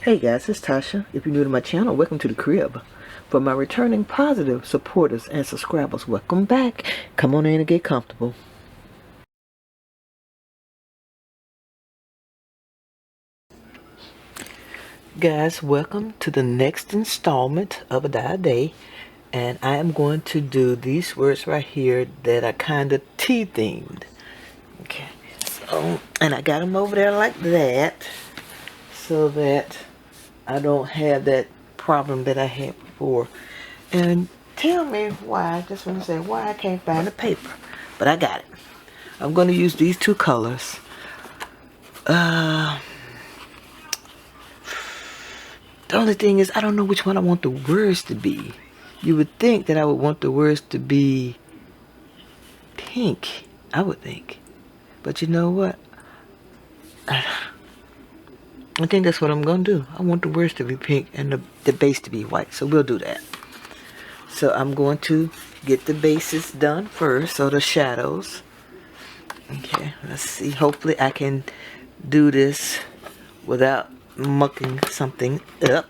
Hey guys, it's Tasha. If you're new to my channel, welcome to the crib. For my returning positive supporters and subscribers, welcome back. Come on in and get comfortable. Guys, welcome to the next installment of ADAD. And I am going to do these words right here that are kind of tea-themed. Okay, so, and I got them over there like that so that I don't have that problem that I had before. And tell me why, I just want to say why I can't find the paper. But I got it. I'm going to use these two colors. The only thing is I don't know which one I want the words to be. You would think that I would want the words to be pink. I would think. But you know what? I think that's what I'm going to do. I want the words to be pink and the base to be white. So we'll do that. So I'm going to get the bases done first, so the shadows. Okay, let's see. Hopefully I can do this without mucking something up.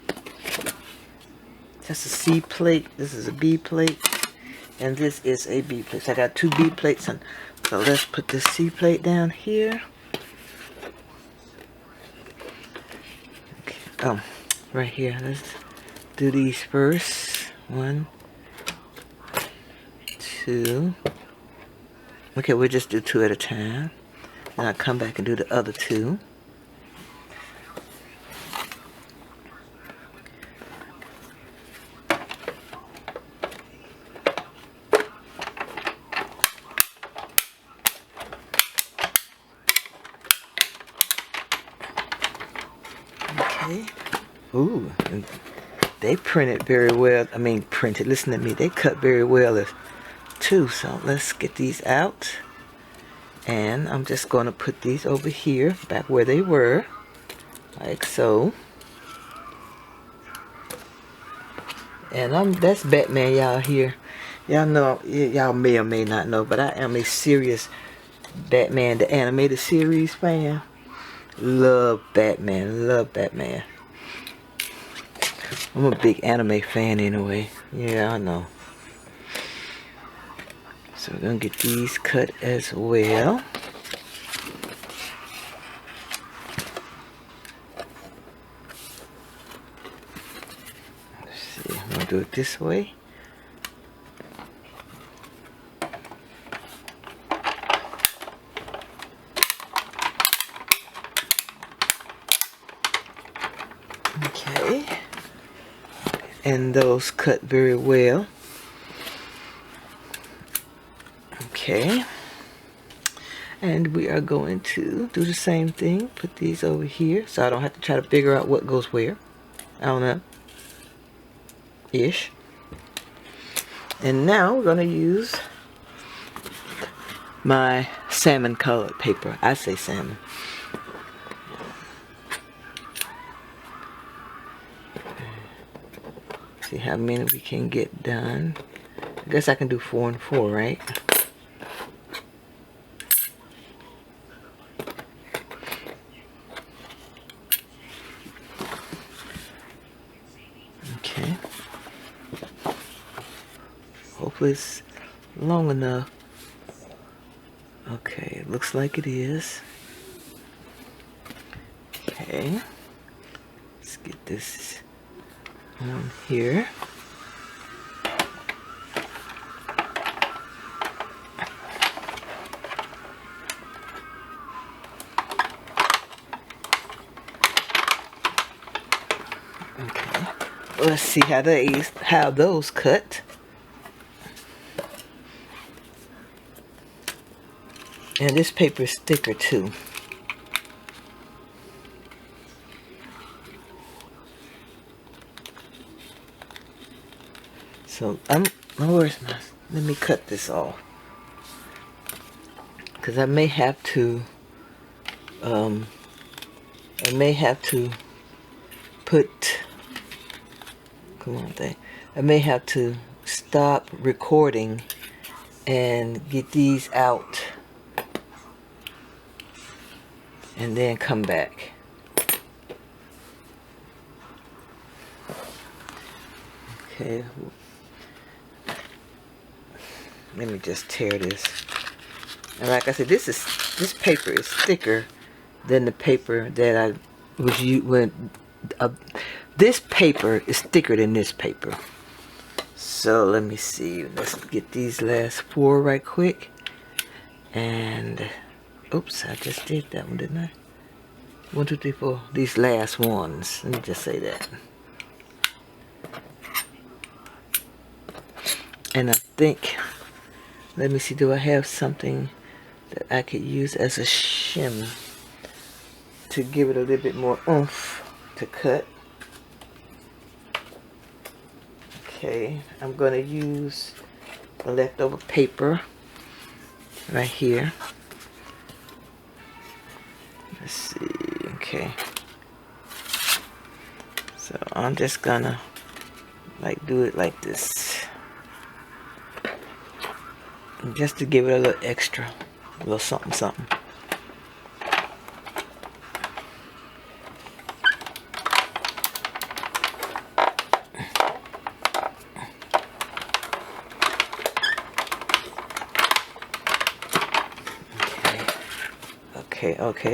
That's a C plate. This is a B plate. And this is a B plate. So I got two B plates. And so let's put the C plate down here. Okay. Oh, right here. Let's do these first. 1, 2. Okay, we'll just do 2 at a time. Then I'll come back and do the other 2. Okay. Ooh, and they printed very well. I mean, printed. Listen to me. They cut very well too. So let's get these out. And I'm just going to put these over here, back where they were, like so. And that's Batman, y'all here. Y'all know, y'all may or may not know, but I am a serious Batman, the animated series fan. Love Batman, love Batman. I'm a big anime fan anyway. Yeah, I know. So we're gonna get these cut as well. Let's see, I'm gonna do it this way. Okay. And those cut very well. Okay. And we are going to do the same thing. Put these over here so I don't have to try to figure out what goes where. I don't know. Ish. And now we're going to use my salmon colored paper. I say salmon. See how many we can get done. I guess I can do 4 and 4, right? Okay. Hopefully it's long enough. Okay, it looks like it is. Okay. Let's get this on here. Okay. Let's see how those cut. And this paper is thicker too. So where's my? Let me cut this off, because I may have to. I may have to put. Come on, thing. I may have to stop recording and get these out, and then come back. Okay, let me just tear this. And like I said, this paper is thicker than the paper that I was when this paper is thicker than this paper. So let me see. Let's get these last 4 right quick. And oops, I just did that one, didn't I? 1, 2, 3, 4. These last ones. Let me just say that. And I think, let me see, do I have something that I could use as a shim to give it a little bit more oomph to cut? Okay, I'm going to use the leftover paper right here. Let's see, okay. So I'm just gonna like do it like this. Just to give it a little extra, a little something something.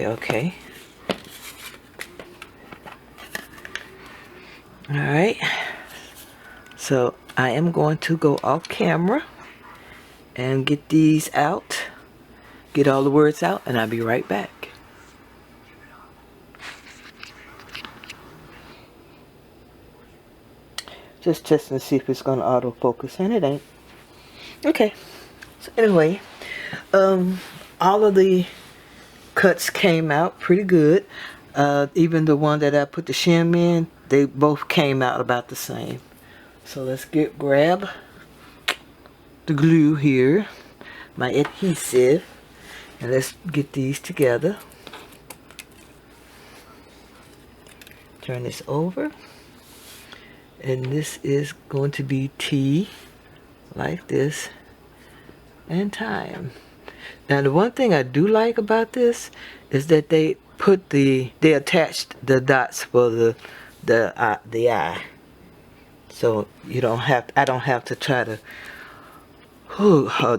Okay. Alright. So I am going to go off camera and get these out. Get all the words out, and I'll be right back. Just testing to see if it's going to autofocus, and it ain't. Okay. So anyway, all of the cuts came out pretty good. Even the one that I put the shim in, they both came out about the same. So let's grab the glue here, my adhesive, and let's get these together. Turn this over, and this is going to be T, like this, and time. Now the one thing I do like about this is that they attached the dots for the eye, so you don't have, I don't have to try to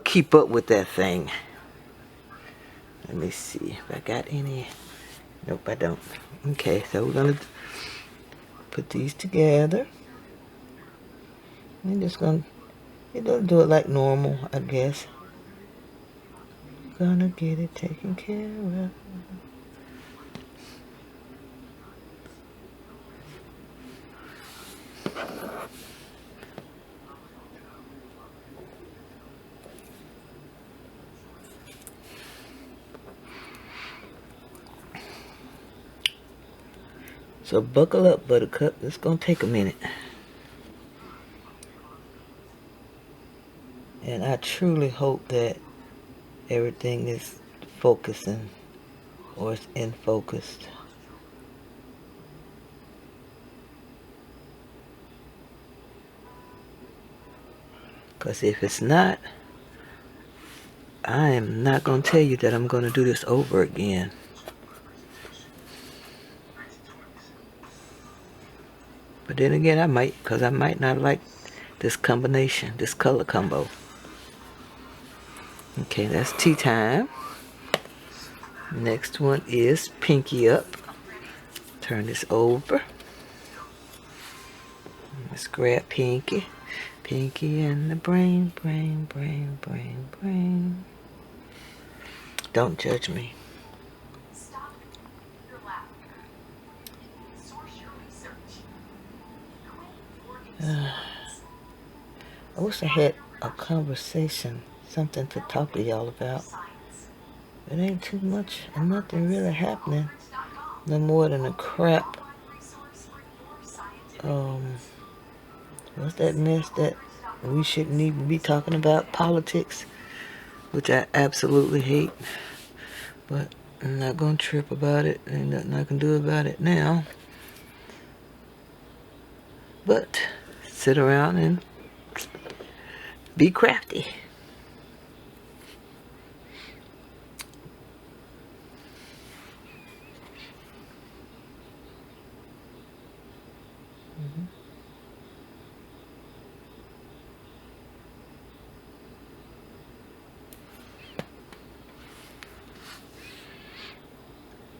keep up with that thing. Let me see if I got any. Nope, I don't. Okay, so we're gonna put these together. I'm just gonna, do it like normal, I guess. Gonna get it taken care of. So buckle up, Buttercup. It's gonna take a minute. And I truly hope that everything is focusing, or it's in focused. Because if it's not, I am not going to tell you that I'm going to do this over again. But then again, I might, because I might not like this combination, this color combo. Okay, that's tea time. Next one is pinky up. Turn this over. Let's grab pinky. Pinky and the brain. Don't judge me. I wish I had a conversation, something to talk to y'all about. It ain't too much and nothing really happening. No more than a crap. What's that mess that we shouldn't even be talking about? Politics, which I absolutely hate. But I'm not gonna trip about it. Ain't nothing I can do about it now. But sit around and be crafty.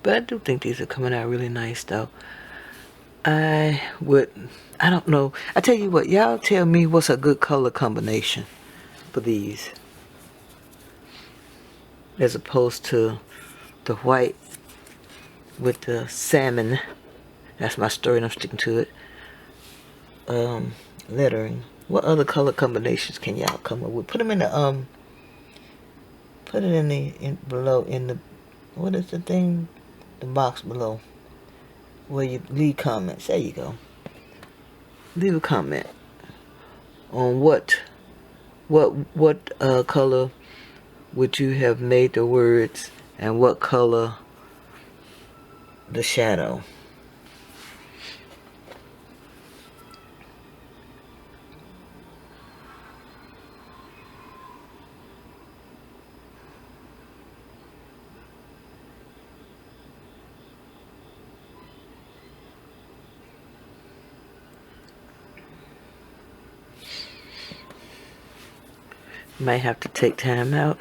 But I do think these are coming out really nice though. I would, I don't know. I tell you what, y'all tell me what's a good color combination for these, as opposed to the white with the salmon. That's my story and I'm sticking to it. Lettering. What other color combinations can y'all come up with? Put them in the put it in the below in the, what is the thing? The box below where you leave comments. There you go. Leave a comment on what color would you have made the words, and what color the shadow. You might have to take time out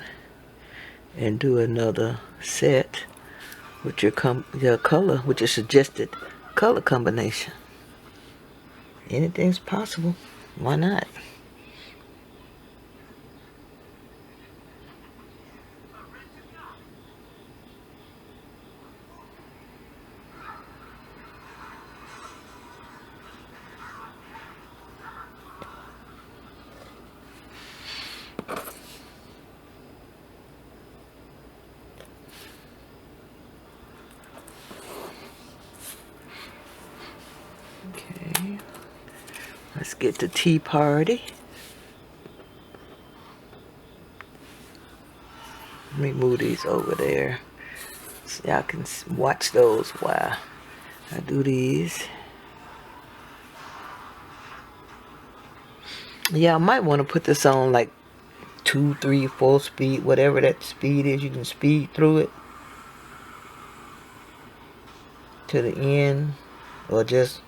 and do another set with your color, with your suggested color combination. Anything's possible. Why not? Okay. Let's get to tea party. Let me move these over there so y'all can watch those while I do these. Yeah, I might want to put this on like 2, 3, 4 speed, whatever that speed is. You can speed through it to the end, or just,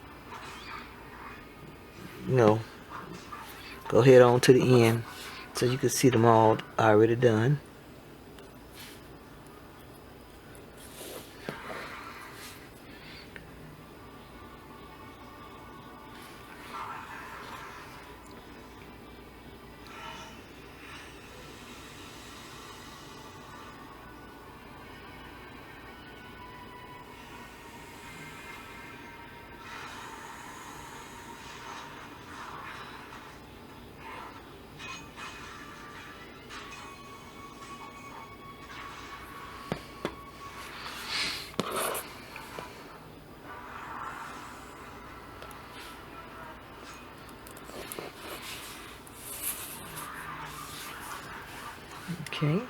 you know, go head on to the end so you can see them all already done. Okay.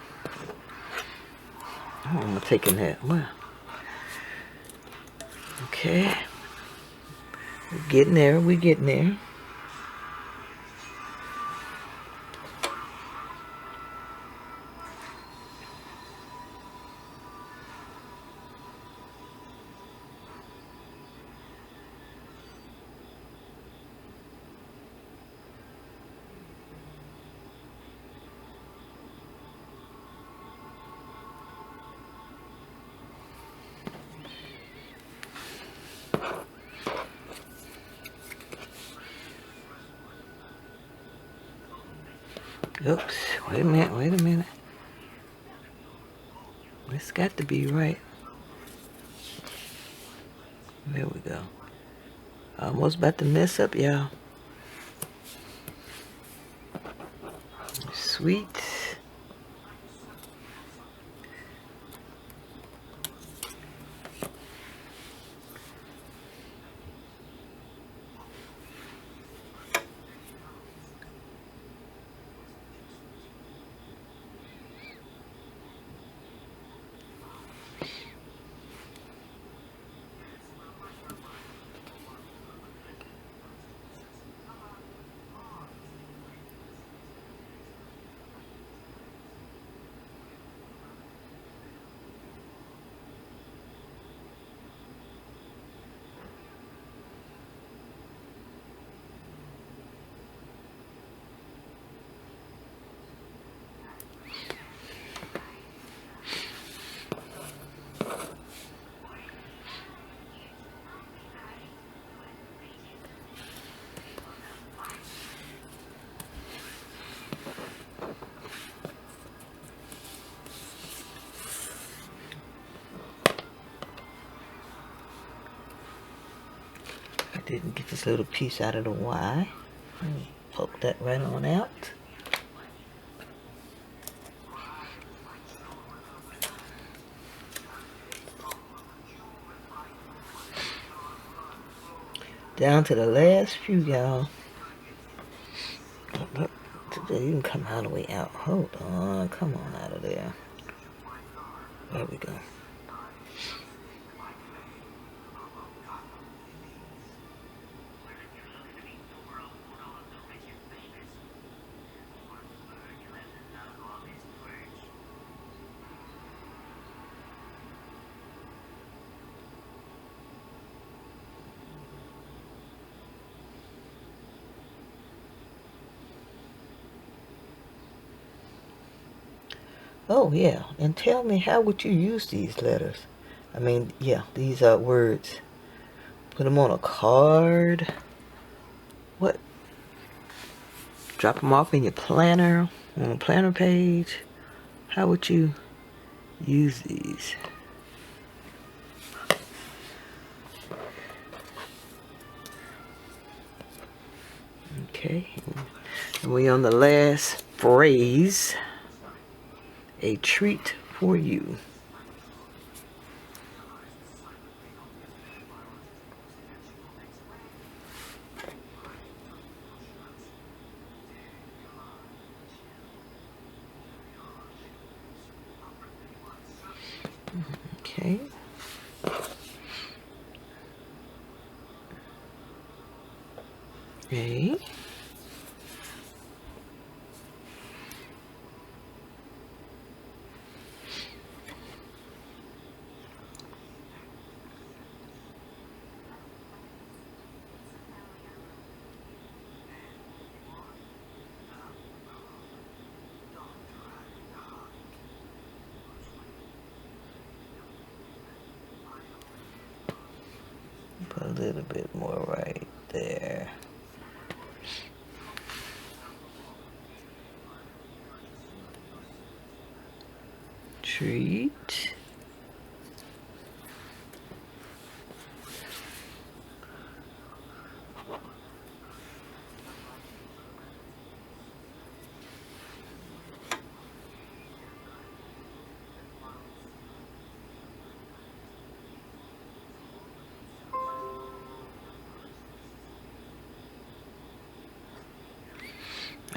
Oh, I'm taking that. Wow. Okay. We're getting there. We're getting there. Oops. Wait a minute. Wait a minute. It's got to be right. There we go. Almost about to mess up, y'all. Sweet. Didn't get this little piece out of the Y. Poke that right on out. Down to the last few, y'all. You can come all the way out. Hold on. Come on out of there. There we go. Oh, yeah. And tell me, how would you use these letters? I mean, yeah, these are words. Put them on a card. What? Drop them off in your planner, on a planner page. How would you use these? Okay. And we're on the last phrase. A treat for you. Okay. A. Put a little bit more right there. Treat.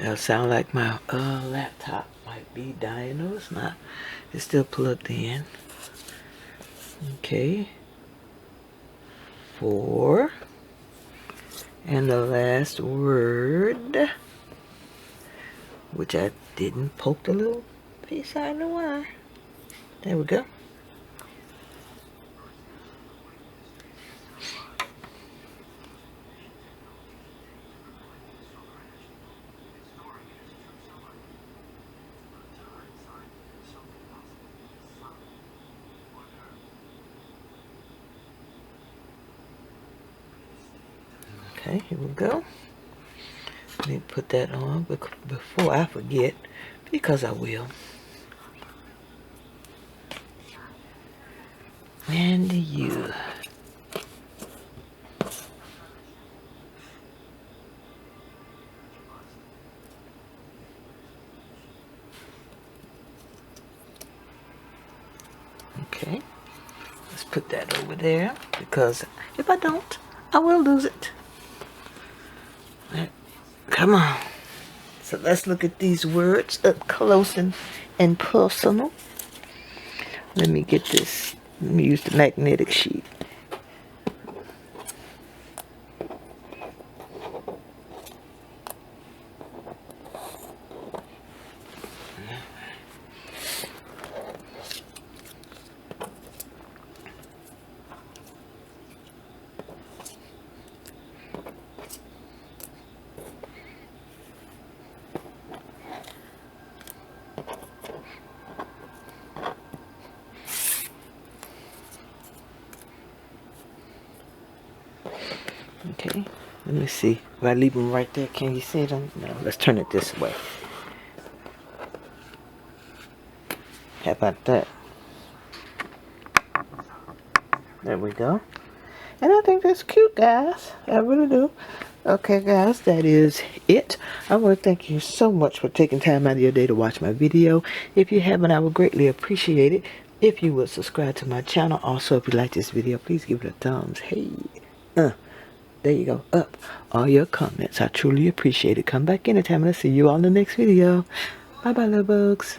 It'll sound like my laptop might be dying. No, it's not. It's still plugged in. Okay. 4. And the last word, which I didn't poke the little piece out of the wire. There we go. Okay, here we go. Let me put that on before I forget, because I will. And you. Okay, let's put that over there, because if I don't, I will lose it. Come on. So let's look at these words up close and personal. Let me get this. Let me use the magnetic sheet. Okay, let me see. If I leave them right there, can you see them? No, let's turn it this way. How about that? There we go. And I think that's cute, guys. I really do. Okay, guys, that is it. I want to thank you so much for taking time out of your day to watch my video. If you haven't, I would greatly appreciate it if you would subscribe to my channel. Also, if you like this video, please give it a thumbs. Hey, there you go, up. All your comments, I truly appreciate it. Come back anytime and I'll see you all in the next video. Bye-bye, little bugs.